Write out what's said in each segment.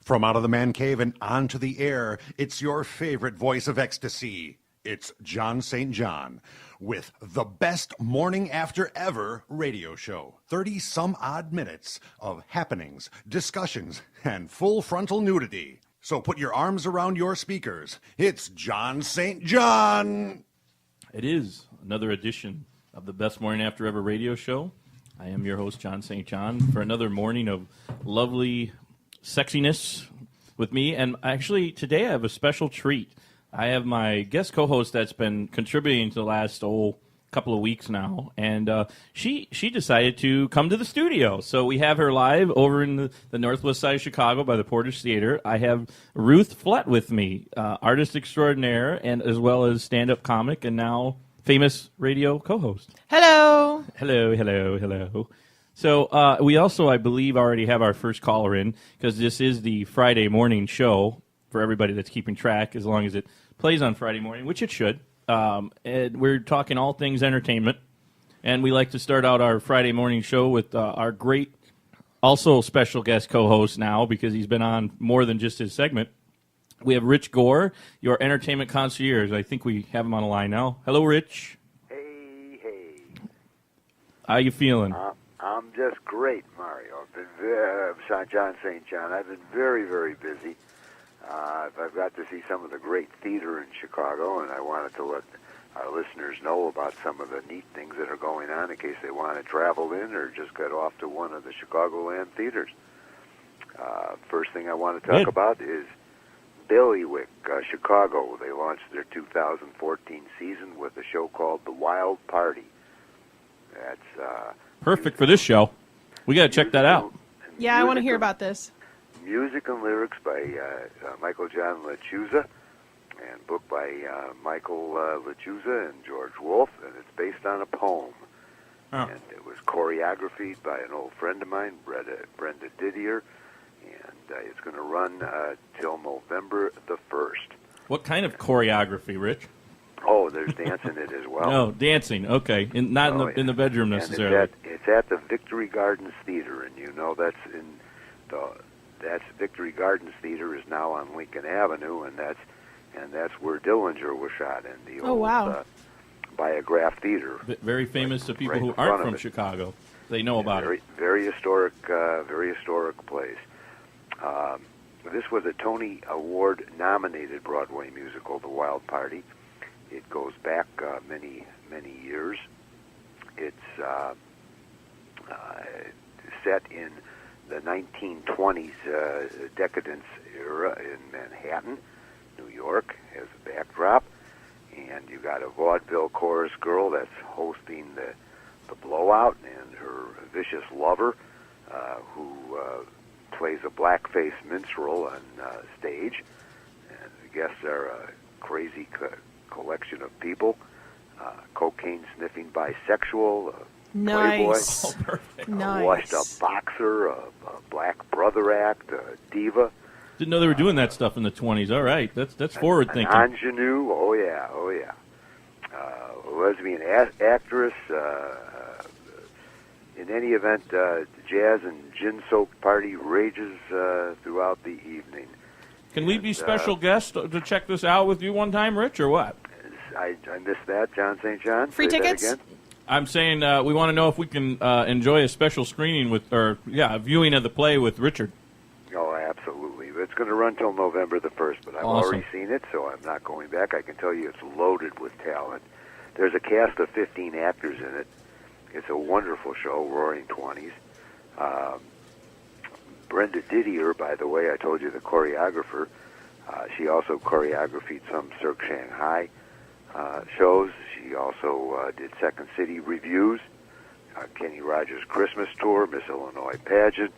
From out of the man cave and onto the air, it's your favorite voice of ecstasy. It's John St. John with the best morning after ever radio show. 30-some-odd minutes of happenings, discussions, and full frontal nudity. So put your arms around your speakers. It's John St. John. It is another edition of the best morning after ever radio show. I am your host, John St. John, for another morning of lovely sexiness with me. And actually, today I have a special treat. I have my guest co-host that's been contributing to the last couple of weeks now, and she decided to come to the studio. So we have her live over in the northwest side of Chicago by the Portage Theater. I have Ruth Flett with me, artist extraordinaire, and as well as stand-up comic, and now famous radio co-host. Hello. Hello. So we also, I believe, already have our first caller in, because this is the Friday morning show for everybody that's keeping track, as long as it plays on Friday morning, which it should. And we're talking all things entertainment. And we like to start out our Friday morning show with our great, also special guest co-host now, because he's been on more than just his segment. We have Rich Gore, your entertainment concierge. I think we have him on the line now. Hello, Rich. Hey. How you feeling? I'm just great, Mario. John St. John. I've been very, very busy. I've got to see some of the great theater in Chicago, and I wanted to let our listeners know about some of the neat things that are going on in case they want to travel in or just get off to one of the Chicagoland theaters. First thing I want to talk about is Bailiwick, Chicago. They launched their 2014 season with a show called The Wild Party. That's perfect for this show. We got to check that out. Yeah, I want to hear about this. Music and lyrics by Michael John LaChiusa, and book by Michael LaChiusa and George Wolfe, and it's based on a poem. Oh. And it was choreographed by an old friend of mine, Brenda Didier, and it's going to run till November the 1st. What kind of choreography, Rich? Oh, there's dancing in it as well. No, dancing. Okay, not in the bedroom necessarily. It's at the Victory Gardens Theater, and that's Victory Gardens Theater is now on Lincoln Avenue, and that's where Dillinger was shot in the old Biograph Theater. Very famous to people who aren't from Chicago. They know about it. Very historic place. This was a Tony Award nominated Broadway musical, The Wild Party. It goes back many years. It's set in the 1920s decadence era in Manhattan, New York, as a backdrop, and you got a vaudeville chorus girl that's hosting the blowout, and her vicious lover, who plays a blackface minstrel on stage, and the guests are a crazy collection of people, cocaine-sniffing bisexual, nice. Playboy, Oh, perfect. Nice. a washed-up boxer, a black brother act, a diva. Didn't know they were doing that stuff in the 20s. All right, that's forward thinking. An ingenue, oh yeah. A lesbian actress. In any event, jazz and gin-soaked party rages throughout the evening. Can we be special guests to check this out with you one time, Rich, or what? I missed that, John St. John. Free Say that tickets? again? I'm saying we want to know if we can enjoy a special screening a viewing of the play with Richard. Oh, absolutely. It's going to run till November the 1st, but I've Awesome. already seen it, so I'm not going back. I can tell you it's loaded with talent. There's a cast of 15 actors in it. It's a wonderful show, Roaring 20s. Brenda Didier, by the way, I told you, the choreographer, she also choreographed some Cirque Shanghai shows. She also did Second City Reviews, Kenny Rogers' Christmas Tour, Miss Illinois Pageant.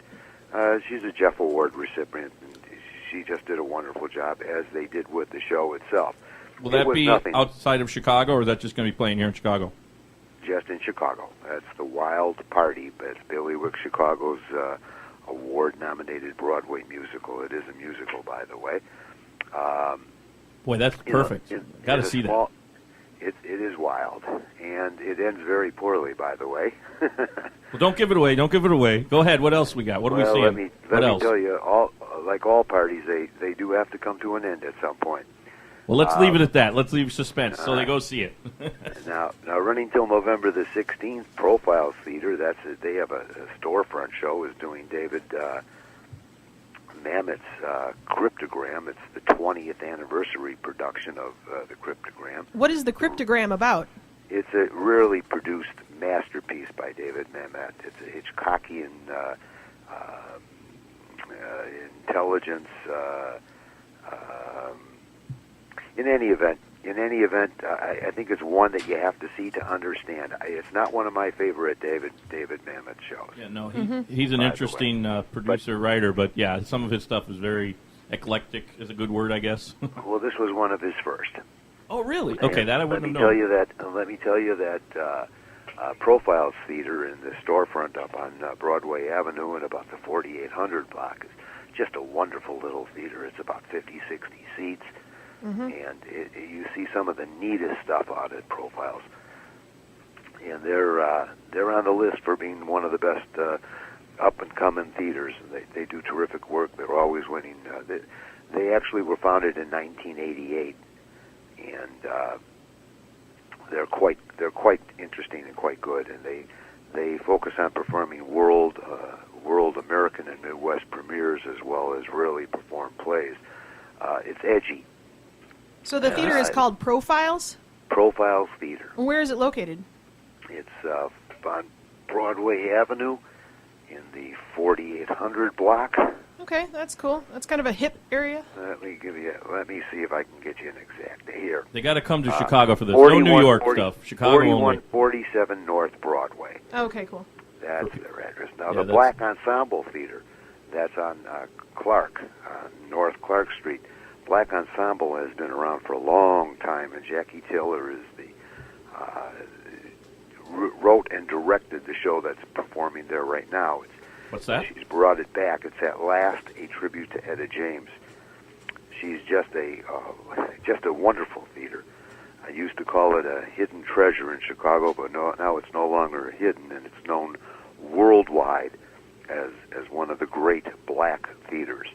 She's a Jeff Award recipient, and she just did a wonderful job, as they did with the show itself. Will that be outside of Chicago, or is that just going to be playing here in Chicago? Just in Chicago. That's The Wild Party. That's Bailiwick, Chicago's award-nominated Broadway musical. It is a musical, by the way. Boy, that's perfect. Got to see that. It is wild, and it ends very poorly, by the way. Well, don't give it away. Don't give it away. Go ahead. What else we got? What are we seeing? Let me tell you. like all parties, they do have to come to an end at some point. Well, let's leave it at that. Let's leave suspense. So they go see it. Now, running till November the 16th, Profiles Theater. They have a storefront show. Is doing David Mamet's Cryptogram. It's the 20th anniversary production of the Cryptogram. What is the Cryptogram about? It's a really produced masterpiece by David Mamet. It's a Hitchcockian intelligence. In any event, I think it's one that you have to see to understand. It's not one of my favorite David Mamet shows. Yeah, no, he's an interesting producer, writer, but yeah, some of his stuff is very eclectic, is a good word, I guess. Well, this was one of his first. Oh, really? Okay, that I wouldn't have known. Let me tell you that Profiles Theater in the storefront up on Broadway Avenue in about the 4800 block is just a wonderful little theater. It's about 50, 60 seats. And you see some of the neatest stuff out at Profiles, and they're on the list for being one of the best up and coming theaters. They do terrific work. They're always winning. They actually were founded in 1988, and they're quite interesting and quite good. And they focus on performing world American and Midwest premieres as well as really performed plays. It's edgy. So the theater is called Profiles? Profiles Theater. Where is it located? It's on Broadway Avenue in the 4800 block. Okay, that's cool. That's kind of a hip area. Let me see if I can get you an exact here. They got to come to Chicago for this. No New York 40, stuff. Chicago 4147 North Broadway. Okay, cool. That's their address. Now, the Black Ensemble Theater, that's on Clark, North Clark Street. Black Ensemble has been around for a long time, and Jackie Taylor is wrote and directed the show that's performing there right now. What's that? She's brought it back. It's at last a tribute to Etta James. She's just a wonderful theater. I used to call it a hidden treasure in Chicago, but now it's no longer hidden, and it's known worldwide as one of the great black theaters.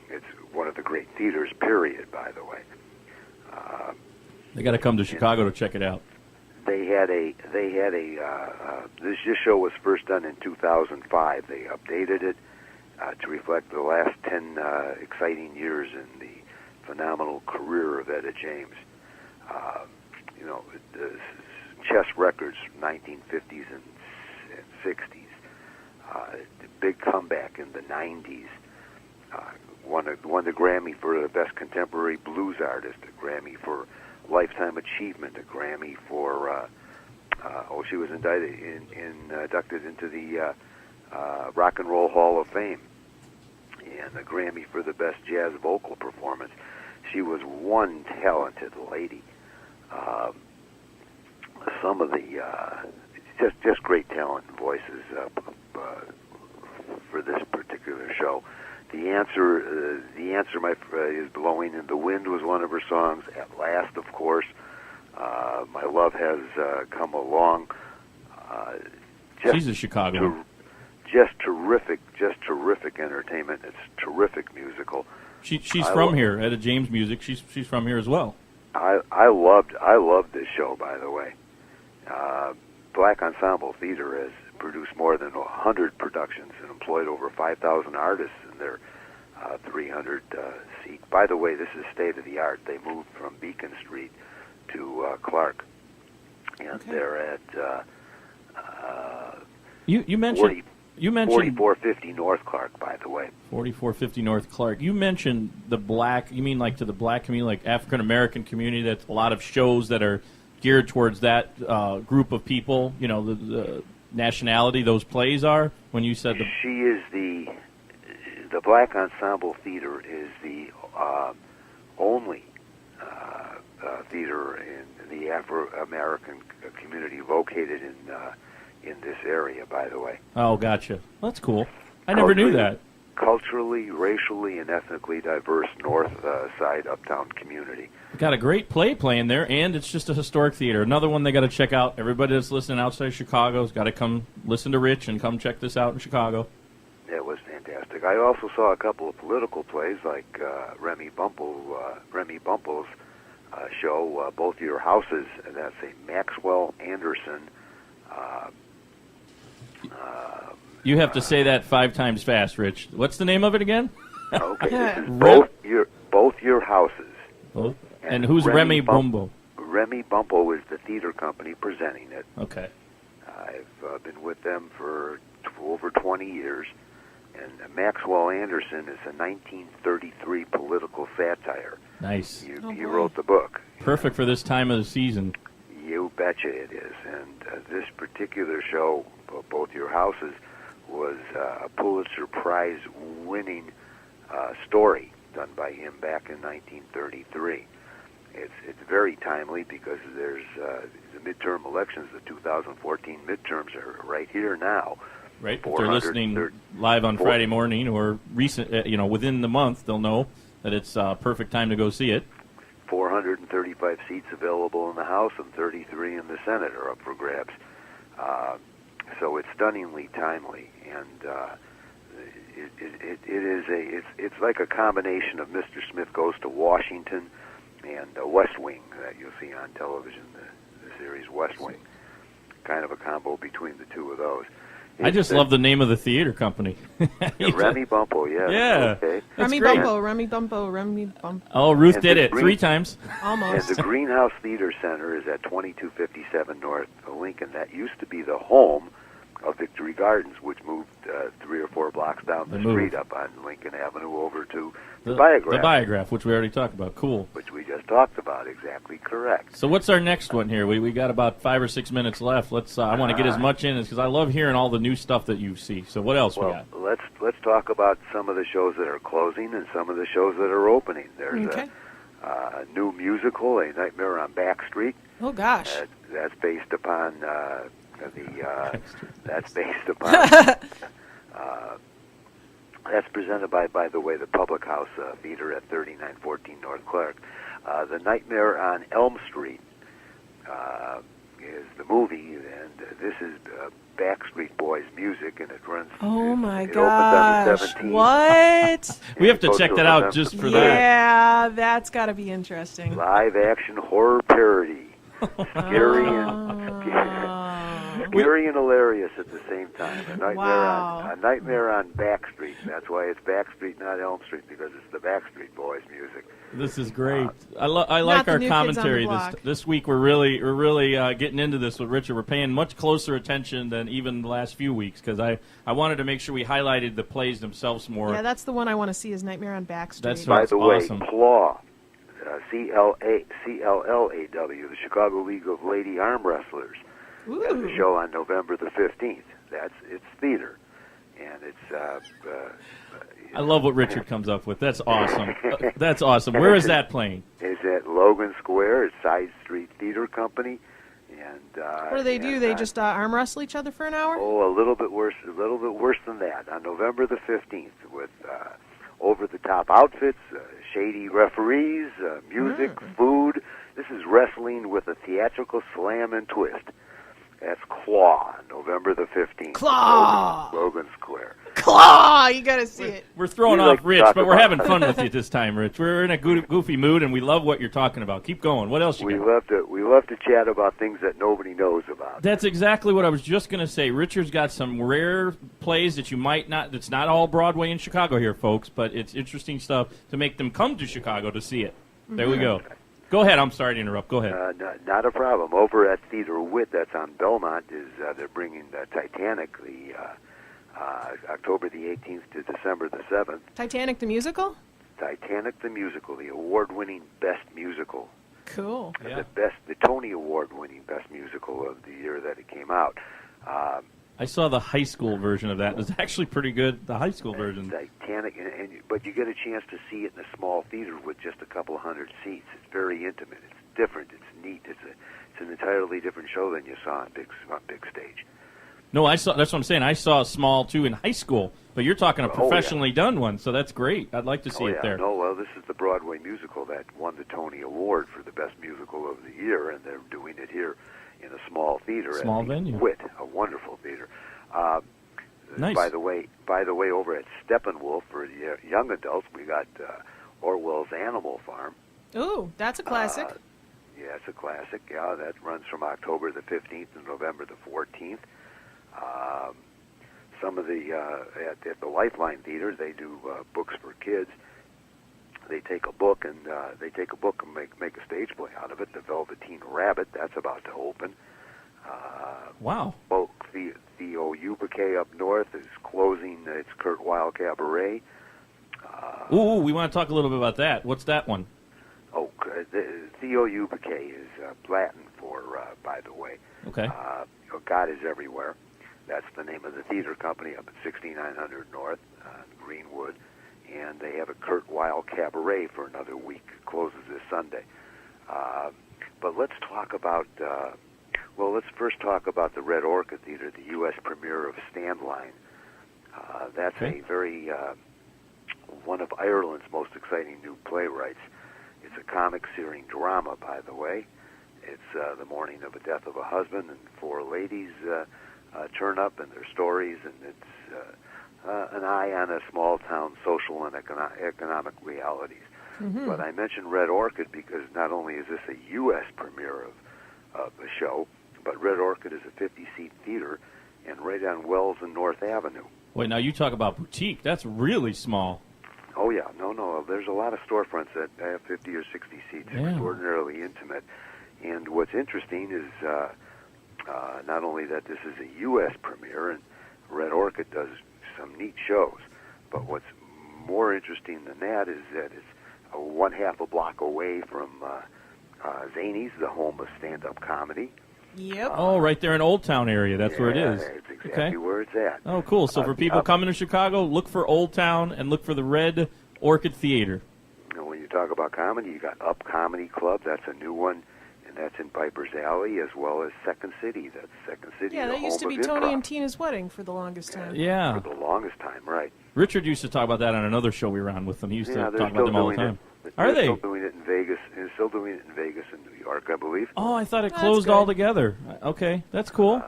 It's one of the great theaters, period, by the way. They got to come to Chicago to check it out. This show was first done in 2005. They updated it to reflect the last 10 exciting years in the phenomenal career of Etta James. Chess records from 1950s and 60s. The big comeback in the 90s. Won the Grammy for the Best Contemporary Blues Artist, a Grammy for Lifetime Achievement, a Grammy for she was inducted into the Rock and Roll Hall of Fame, and a Grammy for the Best Jazz Vocal Performance. She was one talented lady. Some of the just great talent and voices for this particular show. The answer, is Blowing in the Wind was one of her songs. At Last, of course. My Love Has Come Along. She's a Chicagoan. Just terrific entertainment. It's terrific musical. She's from here. Etta James music. She's from here as well. I loved this show, by the way. Black Ensemble Theater has produced more than 100 productions and employed over 5,000 artists in their 300 seat. By the way, this is state of the art. They moved from Beacon Street to Clark, and they're at you mentioned 4450 North Clark. By the way, 4450 North Clark. You mentioned the black. You mean like to the black community, like African American community? That's a lot of shows that are geared towards that group of people. You know, the nationality those plays are. When you said she is the Black Ensemble Theater is the only theater in the Afro-American community located in this area, by the way. Oh, gotcha. That's cool. I never knew that. Culturally, racially, and ethnically diverse North Side Uptown community. Got a great play playing there, and it's just a historic theater. Another one they got to check out. Everybody that's listening outside Chicago's got to come listen to Rich and come check this out in Chicago. It was fantastic. I also saw a couple of political plays like Remy Bumple's show, Both Your Houses, and that's a Maxwell Anderson. You have to say that 5 times fast, Rich. What's the name of it again? Okay, this is Rem- both your Houses. Oh. And who's Remy Bumble? Remy Bumble is the theater company presenting it. Okay. I've been with them for over 20 years. And Maxwell Anderson is a 1933 political satire. Nice. You wrote the book. Perfect for this time of the season. You betcha it is. And this particular show, Both Your Houses, was a Pulitzer Prize winning story done by him back in 1933. It's very timely because there's the midterm elections. The 2014 midterms are right here now. Right, if they're listening live on Friday morning or recent, within the month, they'll know that it's perfect time to go see it. 435 seats available in the House and 33 in the Senate are up for grabs. So it's stunningly timely, and it's like a combination of Mr. Smith Goes to Washington and West Wing that you'll see on television, the series West Wing. Kind of a combo between the two of those. I just love the name of the theater company. Remy Bumple, yeah. Yeah. Okay. Remy Bumpo, Remy Bumpo, Remy Bumpo. Oh, Ruth did it 3 times. Almost. And the Greenhouse Theater Center is at 2257 North Lincoln. That used to be the home of Victory Gardens, which moved 3 or 4 blocks down the street up on Lincoln Avenue over to the Biograph. The Biograph, which we already talked about. Cool. Which we just talked about. Exactly correct. So what's our next one here? We got about 5 or 6 minutes left. Let's. I want to get as much in because I love hearing all the new stuff that you see. So what else we got? Let's talk about some of the shows that are closing and some of the shows that are opening. There's a new musical, A Nightmare on Back Street. Oh gosh. That's based upon that's presented by the way, the Public House Theater at 3914 North Clark. The Nightmare on Elm Street is the movie, and this is Backstreet Boys music, and it runs. Oh my it opens on the gosh! 17th. What? We have to check that out just for that. Yeah, that's got to be interesting. Live action horror parody. Scary and hilarious at the same time. A Nightmare on Back Street. That's why it's Back Street, not Elm Street, because it's the Backstreet Boys music. This is great. I like our commentary this week. We're really getting into this with Richard. We're paying much closer attention than even the last few weeks because I wanted to make sure we highlighted the plays themselves more. Yeah, that's the one I want to see is Nightmare on Back Street. That's By the awesome. way, CLAW. CLLAW, the Chicago League of Lady Arm Wrestlers. Ooh. Has a show on November the 15th. It's theater, and it's. I love what Richard comes up with. That's awesome. That's awesome. Where is that playing? It's at Logan Square. It's Side Street Theater Company, and. What do they do? They just arm wrestle each other for an hour? Oh, a little bit worse. A little bit worse than that. On November the 15th, with over-the-top outfits, shady referees, music, food. This is wrestling with a theatrical slam and twist. That's CLAW, November the 15th. CLAW! Logan Square. CLAW! You got to see it. We're throwing off Rich, but we're having fun with you this time, Rich. We're in a goofy mood, and we love what you're talking about. Keep going. What else you got? We love to chat about things that nobody knows about. That's exactly what I was just going to say. Richard's got some rare plays that you might not. It's not all Broadway in Chicago here, folks, but it's interesting stuff to make them come to Chicago to see it. There we go. Go ahead. I'm sorry to interrupt. Go ahead. Not a problem. Over at Theater Wit, that's on Belmont, they're bringing Titanic, the October the 18th to December the 7th. Titanic the musical? Titanic the musical, the award-winning best musical. Cool. Yeah. The Tony Award-winning best musical of the year that it came out. I saw the high school version of that. It was actually pretty good, the high school version. Titanic, but you get a chance to see it in a small theater with just a couple hundred seats. It's very intimate. It's different. It's neat. It's an entirely different show than you saw on big stage. No, I saw. That's what I'm saying. I saw a small too in high school, but you're talking a professionally done one, so that's great. I'd like to see it there. No, well, this is the Broadway musical that won the Tony Award for the best musical of the year, and they're doing it here in a small theater. Small venue. Wit, a wonderful theater. Nice. By the way, over at Steppenwolf for the young adults, we got Orwell's Animal Farm. Ooh, that's a classic. Yeah, it's a classic. Yeah, that runs from October the 15th to November the 14th. Some of the at the Lifeline Theater, they do books for kids. They take a book and make a stage play out of it. The Velveteen Rabbit, that's about to open. Wow. Theo Ubique up north is closing its Kurt Weill Cabaret. Ooh, we want to talk a little bit about that. What's that one? Theo Ubique is Latin for, by the way. Okay. God is Everywhere. That's the name of the theater company up at 6900 North, Greenwood. And they have a Kurt Weill Cabaret for another week. It closes this Sunday. But let's talk about, let's first talk about the Red Orchid Theater, the U.S. premiere of Standline. That's a very, one of Ireland's most exciting new playwrights. It's a comic searing drama, by the way. It's the morning of the death of a husband, and four ladies turn up and their stories, and it's an eye on a small-town social and economic realities. Mm-hmm. But I mentioned Red Orchid because not only is this a U.S. premiere of the show, but Red Orchid is a 50-seat theater and right on Wells and North Avenue. Wait, now you talk about boutique. That's really small. Oh, yeah. No. There's a lot of storefronts that have 50 or 60 seats, extraordinarily intimate. And what's interesting is not only that this is a U.S. premiere, and Red Orchid does some neat shows, but what's more interesting than that is that it's one-half a block away from Zanies, the home of stand-up comedy. Yep. Oh, right there in Old Town area. That's where it is. That's exactly where it's at. Oh, cool. So for people coming to Chicago, look for Old Town and look for the Red Orchid Theater. And when you talk about comedy, you got Up Comedy Club. That's a new one, and that's in Piper's Alley, as well as Second City. That's Second City. Yeah, that used to be Tony and Tina's wedding for the longest time. Yeah. For the longest time, right. Richard used to talk about that on another show we were on with them. He used to talk about them all the time. Are they? Still doing it in Vegas. They're still doing it in Vegas and New York, I believe. Oh, I thought it closed altogether. Okay, that's cool.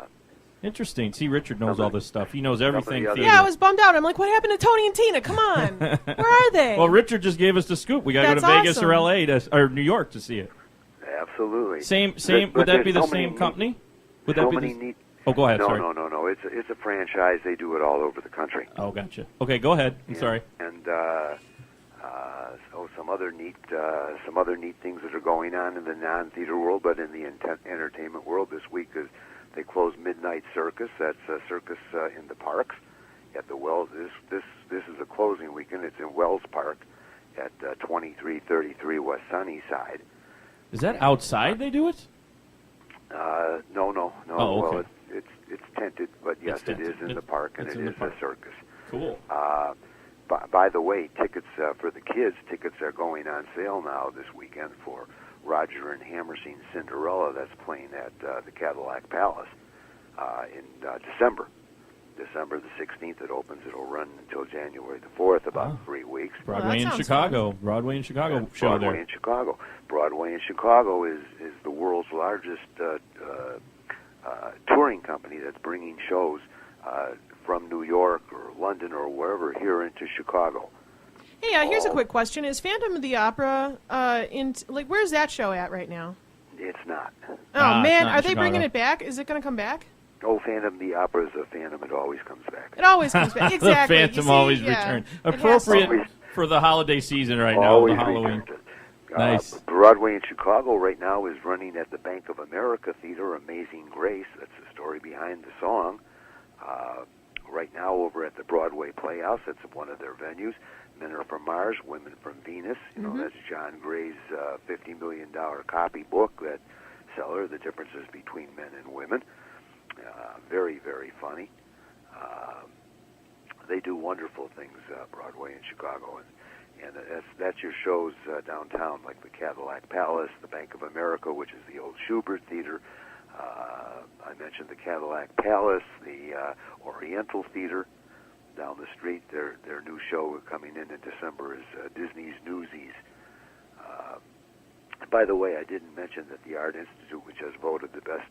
Interesting. See, Richard knows all this stuff. He knows everything. Yeah, I was bummed out. I'm like, what happened to Tony and Tina? Come on. Where are they? Well, Richard just gave us the scoop. We got to go to Vegas or L.A. or New York to see it. Absolutely. Same. Would that be the same company? Would that be Oh, go ahead. Sorry. No. It's a franchise. They do it all over the country. Oh, gotcha. Okay, go ahead. I'm sorry. And some other neat things that are going on in the non-theater world, but in the entertainment world this week is they closed Midnight Circus. That's a circus in the parks at the Wells. This is a closing weekend. It's in Wells Park at 2333 West Sunnyside. Is that outside they do it? No. Oh, okay. Well, it's tented, but yes, it is in the park, and it is a circus. Cool. By the way, tickets for the kids, tickets are going on sale now this weekend for Roger and Hammerstein's Cinderella. That's playing at the Cadillac Palace in December. December the 16th it opens. It'll run until January the 4th, about 3 weeks. Broadway in Chicago. Fun. Broadway in Chicago show Broadway there. in Chicago. Broadway in Chicago is the world's largest touring company that's bringing shows from New York or London or wherever here into Chicago. Hey, here's a quick question. Is Phantom of the Opera, where's that show at right now? It's not. Oh, man, are they bringing it back? Is it going to come back? Oh, Phantom of the Opera is a Phantom. It always comes back. It always comes back. Exactly. The Phantom always returns. Appropriate for the holiday season right now, the Halloween. Nice. Broadway in Chicago right now is running at the Bank of America Theater, Amazing Grace. That's the story behind the song. Right now over at the Broadway Playhouse, that's one of their venues. Men Are From Mars, Women From Venus. You know, that's John Gray's $50 million copy book that seller, the differences between men and women. Very, very funny. They do wonderful things, Broadway in Chicago, and that's your shows downtown, like the Cadillac Palace, the Bank of America, which is the old Schubert Theater. I mentioned the Cadillac Palace, the Oriental Theater down the street. Their new show coming in December is Disney's Newsies. By the way, I didn't mention that the Art Institute, which has voted the best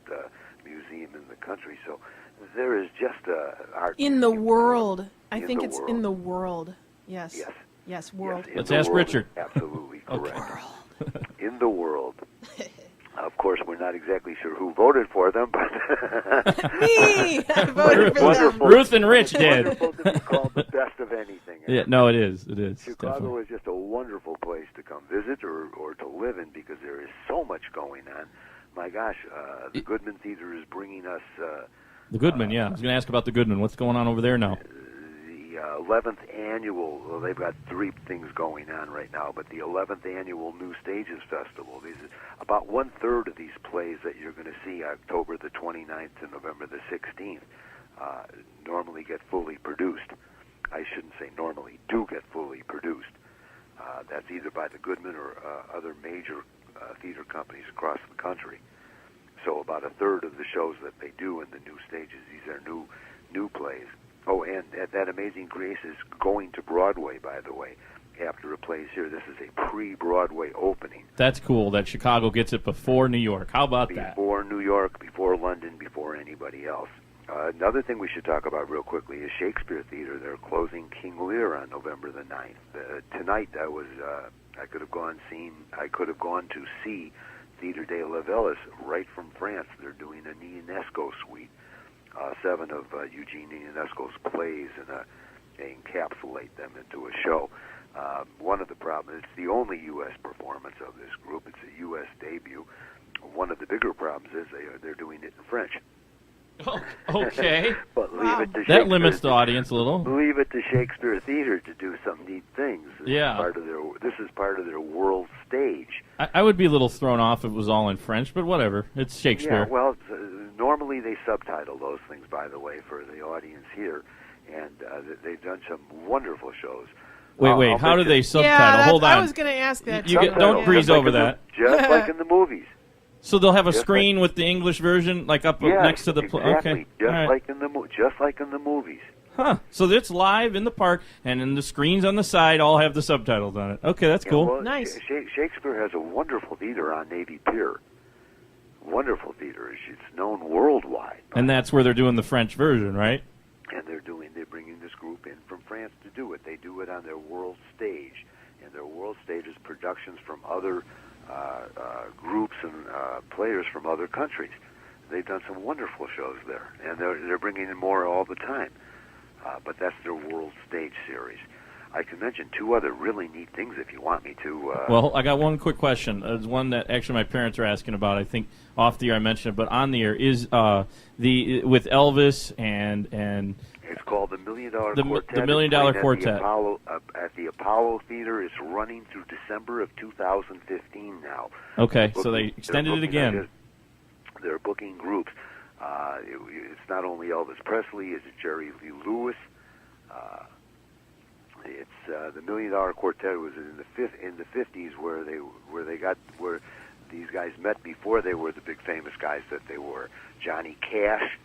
museum in the country, so there is just a art In the museum world. I in think the it's world. in the world. Yes. Yes. Yes, world. Yes, in Let's the ask world Richard. is absolutely correct. World. In the world. Of course, we're not exactly sure who voted for them, but Me! I voted for them. Wonderful. Ruth and Rich It's did. wonderful to be called the best of anything. Yeah, no, it is. It is. Chicago Definitely. is just a wonderful place to come visit or to live in because there is so much going on. My gosh, the Goodman Theater is bringing us The Goodman, yeah. I was going to ask about the Goodman. What's going on over there now? the 11th annual, well, they've got 3 things going on right now, but the 11th annual New Stages Festival. These about 1/3 of these plays that you're going to see October the 29th to November the 16th normally get fully produced. I shouldn't say normally, do get fully produced. That's either by the Goodman or other major theater companies across the country. So about 1/3 of the shows that they do in the new stages, these are new plays. Oh, and that Amazing Grace is going to Broadway, by the way, after it plays here. This is a pre-Broadway opening. That's cool that Chicago gets it before New York. How about that? Before New York, before London, before anybody else. Another thing we should talk about real quickly is Shakespeare Theater. They're closing King Lear on November the 9th. Tonight I could have gone to see Theater de la Vélez right from France. They're doing an Ionesco suite, 7 of Eugene Ionesco's plays, and they encapsulate them into a show. One of the problems, it's the only U.S. performance of this group. It's a U.S. debut. One of the bigger problems is they're doing it in French. Oh, okay. But leave it to That limits the audience a little. Leave it to Shakespeare Theater to do some neat things. Yeah. This is part of their world stage. I would be a little thrown off if it was all in French, but whatever. It's Shakespeare. Yeah, well, normally they subtitle those things, by the way, for the audience here, and they've done some wonderful shows. Wait, how do they subtitle? Yeah, Hold on. I was going to ask that. You too. get- don't breeze over that. Just like in the movies. So they'll have a Just screen with the English version, like up Yes, next to the exactly. Okay. Just All right. like in the movies. Huh. So it's live in the park, and then the screens on the side all have the subtitles on it. Okay, that's Yeah, cool. well, Nice. Shakespeare has a wonderful theater on Navy Pier. Wonderful theater. It's known worldwide. And that's where they're doing the French version, right? And they're bringing this group in from France to do it. They do it on their world stage, and their world stage is productions from other groups and players from other countries. They've done some wonderful shows there, and they're bringing in more all the time. But that's their world stage series. I can mention 2 other really neat things if you want me to. Well, I got one quick question. It's one that actually my parents are asking about. I think off the air I mentioned it, but on the air is with Elvis and It's called the $1 Million The Quartet. $1 Million It's playing Quartet. At the Apollo Theater. It's running through December of 2015 now. okay, so they extended it again. They're booking groups. It's not only Elvis Presley, it's Jerry Lee Lewis. It's the $1 Million Quartet was in the 50s where these guys met before they were the big famous guys that they were. Johnny Cash,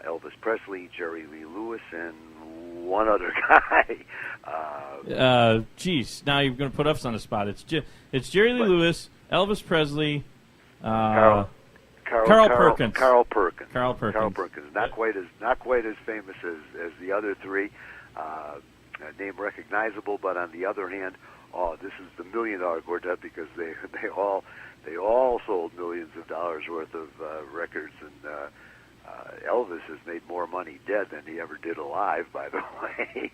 Elvis Presley, Jerry Lee Lewis, and one other guy. Geez, now you're going to put us on the spot. It's Jerry Lee Lewis, Elvis Presley, Carl Perkins. Carl Perkins. Carl Perkins. Carl Perkins. Not quite as famous as the other 3. Name recognizable, but on the other hand, this is the $1 Million Quartet because they all sold millions of dollars worth of records, and Elvis has made more money dead than he ever did alive, by the way.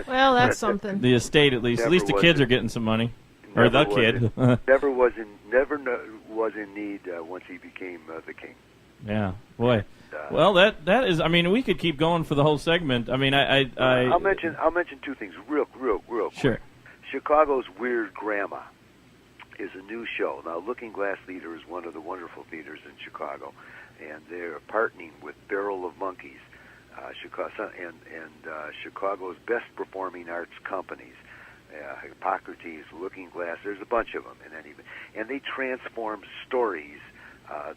Well, that's something. The estate, at least. At least the kids are getting some money. Or the kid. Never was in need once he became the king. Yeah, boy. Well, that is. I mean, we could keep going for the whole segment. I mean, I'll mention 2 things real quick. Sure. Chicago's Weird Grandma is a new show. Now, Looking Glass Theater is one of the wonderful theaters in Chicago, and they're partnering with Barrel of Monkeys, Chicago's best performing arts companies. Hippocrates, Looking Glass, there's a bunch of them, and they transform stories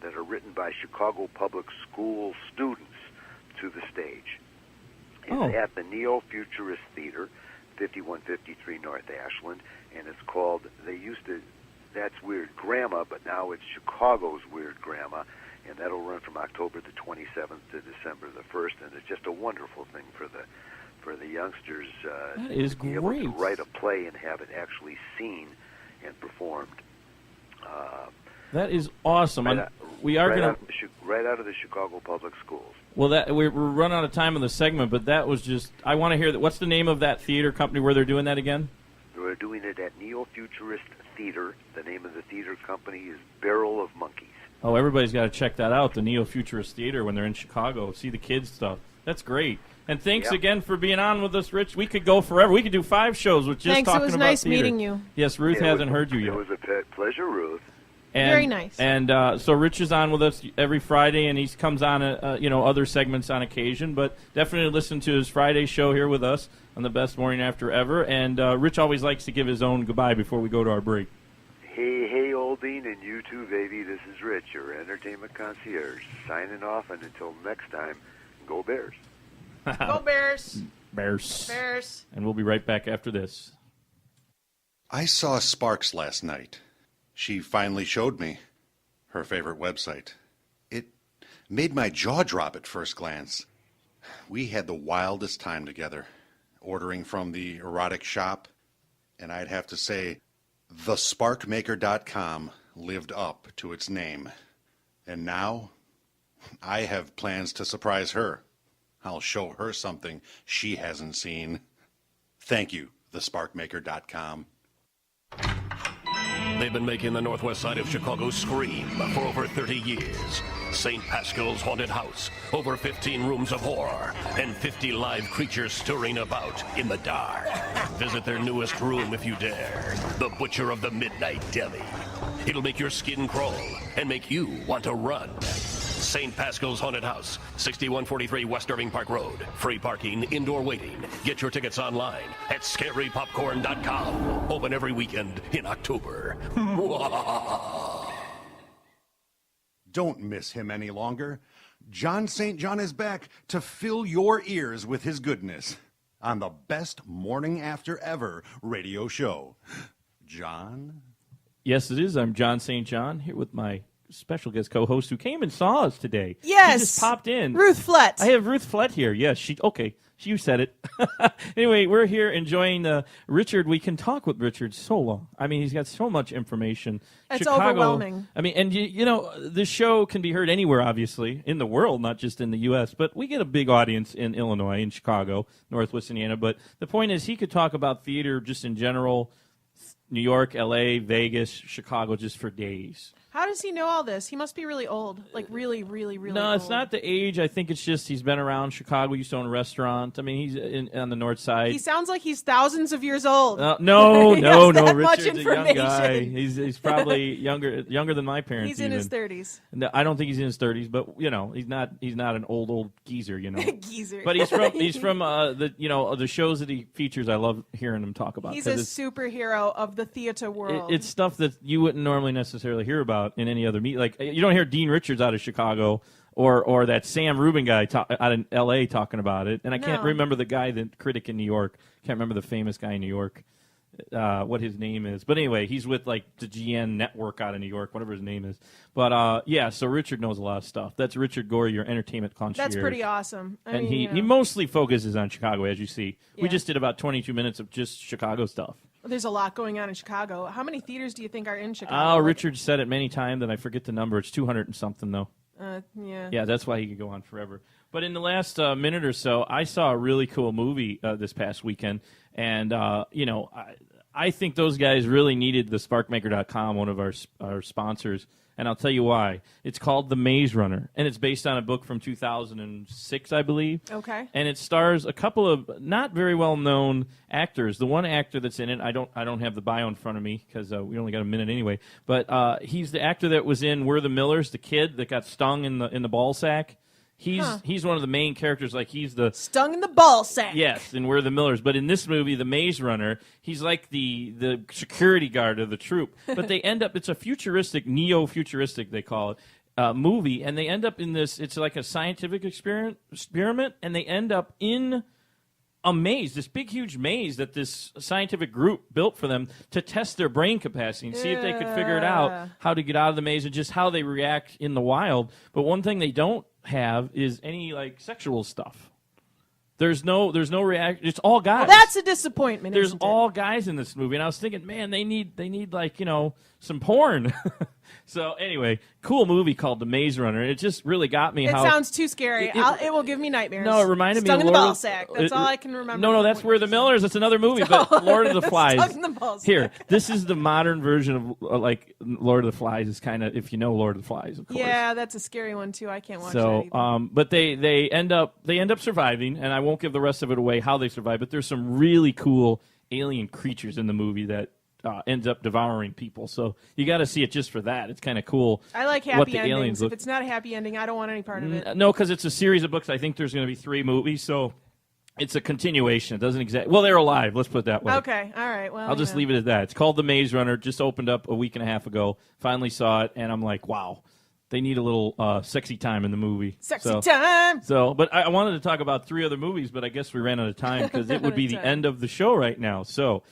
that are written by Chicago public school students to the stage. It's at the Neo-Futurist Theater, 5153 North Ashland, and it's called, they used to That's Weird Grandma, but now it's Chicago's Weird Grandma, and that'll run from October the 27th to December the 1st, and it's just a wonderful thing for the youngsters that is to be able to great. write a play and have it actually seen and performed. That is awesome. Right We are going to right out of the Chicago Public Schools. Well, we're running out of time on the segment, but that was just. I want to hear that. What's the name of that theater company where they're doing that again? We're doing it at Neo-Futurist Theater. The name of the theater company is Barrel of Monkeys. Oh, everybody's got to check that out, the Neo-Futurist Theater, when they're in Chicago. See the kids' stuff. That's great. And thanks again for being on with us, Rich. We could go forever. We could do 5 shows with just Thanks. talking It was about nice theater. meeting you. Yes, Ruth hasn't heard you yet. It was a pleasure, Ruth. And, Very nice. And so Rich is on with us every Friday, and he comes on, other segments on occasion. But definitely listen to his Friday show here with us on the Best Morning After Ever. And Rich always likes to give his own goodbye before we go to our break. Hey, old bean, and you too, baby. This is Rich, your entertainment concierge, signing off. And until next time, go Bears. Go Bears. Bears. Bears. And we'll be right back after this. I saw Sparks last night. She finally showed me her favorite website. It made my jaw drop at first glance. We had the wildest time together, ordering from the erotic shop, and I'd have to say, thesparkmaker.com lived up to its name. And now, I have plans to surprise her. I'll show her something she hasn't seen. Thank you, thesparkmaker.com. They've been making the northwest side of Chicago scream for over 30 years. St. Pascal's Haunted House, over 15 rooms of horror, and 50 live creatures stirring about in the dark. Visit their newest room if you dare, the Butcher of the Midnight Deli. It'll make your skin crawl and make you want to run. St. Pascal's Haunted House, 6143 West Irving Park Road. Free parking, indoor waiting. Get your tickets online at scarypopcorn.com. Open every weekend in October. Don't miss him any longer. John St. John is back to fill your ears with his goodness on the Best Morning After Ever radio show. John? Yes, it is. I'm John St. John, here with my special guest co-host who came and saw us today. Yes. She just popped in. Ruth Flett. I have Ruth Flett here. Yes, you said it. Anyway, we're here enjoying Richard. We can talk with Richard so long. I mean, he's got so much information. It's Chicago, overwhelming. I mean, and this show can be heard anywhere, obviously, in the world, not just in the U.S., but we get a big audience in Illinois, in Chicago, Northwest Indiana. But the point is, he could talk about theater just in general, New York, L.A., Vegas, Chicago, just for days. How does he know all this? He must be really old. Like, really, really, really No, old. it's not the age. I think it's just he's been around Chicago. Used to own a restaurant. I mean, he's on the north side. He sounds like he's thousands of years old. No. that much Richard's a young guy. information. He's probably younger than my parents. He's in even. his 30s. No, I don't think he's in his 30s, but he's not an old geezer, Geezer. But he's from the shows that he features. I love hearing him talk about. He's a superhero of the theater world. It's stuff that you wouldn't normally necessarily hear about in any other meet. Like you don't hear Dean Richards out of Chicago or that Sam Rubin guy out in L.A. talking about it. And I can't remember the guy, the critic in New York. Can't remember the famous guy in New York, what his name is. But anyway, he's with like the GN network out of New York, whatever his name is. But so Richard knows a lot of stuff. That's Richard Gore, your entertainment concierge. That's pretty awesome. I mean, he mostly focuses on Chicago, as you see. Yeah. We just did about 22 minutes of just Chicago stuff. There's a lot going on in Chicago. How many theaters do you think are in Chicago? Oh, Richard said it many times, and I forget the number. It's 200 and something, though. Yeah. Yeah, that's why he could go on forever. But in the last minute or so, I saw a really cool movie this past weekend, and I think those guys really needed the SparkMaker.com, one of our sponsors, and I'll tell you why. It's called The Maze Runner, and it's based on a book from 2006, I believe. Okay. And it stars a couple of not very well-known actors. The one actor that's in it, I don't have the bio in front of me because we only got a minute anyway. But he's the actor that was in We're the Millers, the kid that got stung in the ball sack. He's one of the main characters. Like he's the stung in the ball sack. Yes, and we're the Millers. But in this movie, The Maze Runner, he's like the security guard of the troop. But they end up. It's a futuristic, neo-futuristic they call it, movie, and they end up in this. It's like a scientific experiment, and they end up in a maze, this big, huge maze that this scientific group built for them to test their brain capacity and see if they could figure it out, how to get out of the maze and just how they react in the wild. But one thing they don't have is any like sexual stuff. There's no reaction. It's all guys. Well, that's a disappointment. There's isn't it? all guys in this movie, and I was thinking, man, they need like some porn. So anyway, cool movie called The Maze Runner. It just really got me. It sounds too scary. It will give me nightmares. No, it reminded me of Stung in the Lord ball of- sack. That's all I can remember. No, that's Where the Millers. That's another movie, but Lord of the Flies. Stung in the ball sack. Here, this is the modern version of like Lord of the Flies. Is kind of, if you know Lord of the Flies, of course. Yeah, that's a scary one too. I can't watch that So, either. but they end up surviving, and I won't give the rest of it away how they survive. But there's some really cool alien creatures in the movie that ends up devouring people. So you got to see it just for that. It's kind of cool. I like what happy the endings. aliens If look. it's not a happy ending, I don't want any part of it. No, because it's a series of books. I think there's going to be 3 movies, so it's a continuation. It doesn't exactly. Well, they're alive. Let's put it that way. Okay, all right. Well, I'll just leave it at that. It's called The Maze Runner. Just opened up a week and a half ago. Finally saw it, and I'm like, wow, they need a little sexy time in the movie. Sexy time. So, but I wanted to talk about 3 other movies, but I guess we ran out of time because it would be the end of the show right now. So